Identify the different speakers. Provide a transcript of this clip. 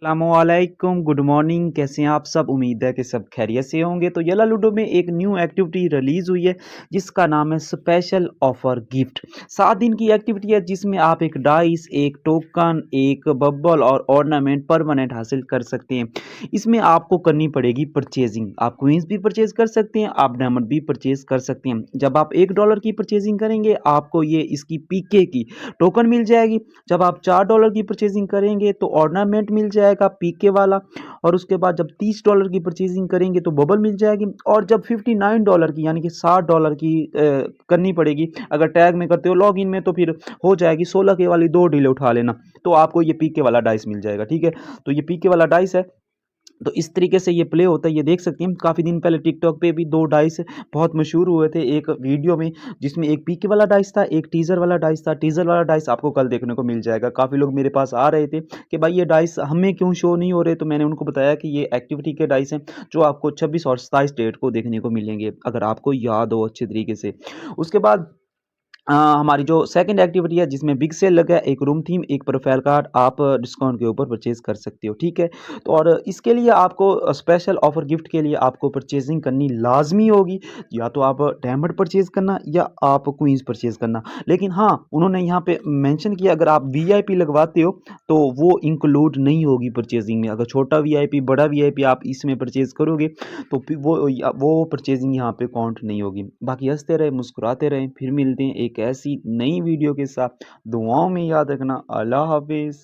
Speaker 1: अस्सलामुअलैकुम, good morning. कैसे हैं आप सब? उम्मीद है कि सब खैरियत से होंगे। तो येला लूडो में एक न्यू एक्टिविटी रिलीज़ हुई है जिसका नाम है स्पेशल ऑफर गिफ्ट। 7 दिन की एक्टिविटी है जिसमें आप एक डाइस, एक टोकन, एक बबल और ऑर्नामेंट परमानेंट हासिल कर सकते हैं। इसमें आपको करनी पड़ेगी परचेजिंग। आप क्वींस भी परचेज कर सकते हैं, आप डायमंड भी परचेज कर सकते हैं। जब आप $1 की परचेजिंग करेंगे आपको ये इसकी पीके की टोकन मिल जाएगी। जब आप $4 की परचेजिंग करेंगे तो ऑर्नामेंट मिल जाएगा पीके वाला, और उसके बाद जब $30 की परचेजिंग करेंगे तो बबल मिल जाएगी, और जब $59 की यानी कि $60 की करनी पड़ेगी अगर टैग में करते हो लॉगिन में, तो फिर हो जाएगी 16 के वाली 2 डीले उठा लेना, तो आपको ये पीके वाला डाइस मिल जाएगा। ठीक है, तो ये पीके वाला डाइस है। तो इस तरीके से ये प्ले होता है, ये देख सकते हैं। काफ़ी दिन पहले टिकटॉक पे भी 2 डाइस बहुत मशहूर हुए थे एक वीडियो में, जिसमें एक पीके वाला डाइस था, एक टीज़र वाला डाइस था। टीज़र वाला डाइस आपको कल देखने को मिल जाएगा। काफ़ी लोग मेरे पास आ रहे थे कि भाई ये डाइस हमें क्यों शो नहीं हो रहे, तो मैंने उनको बताया कि ये एक्टिविटी के डाइस हैं जो आपको 26 और 27 डेट को देखने को मिलेंगे, अगर आपको याद हो अच्छे तरीके से। उसके बाद हमारी जो सेकंड एक्टिविटी है जिसमें बिग सेल लगा है, एक रूम थीम, एक प्रोफाइल कार्ड आप डिस्काउंट के ऊपर परचेज कर सकते हो। ठीक है, तो और इसके लिए आपको स्पेशल ऑफर गिफ्ट के लिए आपको परचेजिंग करनी लाजमी होगी। या तो आप डायमंड परचेज करना या आप क्वींस परचेज करना। लेकिन हाँ, उन्होंने यहाँ पे मेंशन किया अगर आप वीआईपी लगवाते हो तो वो इंक्लूड नहीं होगी परचेजिंग में। अगर छोटा वीआईपी बड़ा वीआईपी आप इसमें परचेज करोगे तो फिर वो परचेजिंग यहाँ पे काउंट नहीं होगी। बाकी हंसते रहे, मुस्कुराते रहें, फिर मिलते हैं एक ऐसी नई वीडियो के साथ। दुआओं में याद रखना। अल्लाह हाफिज़।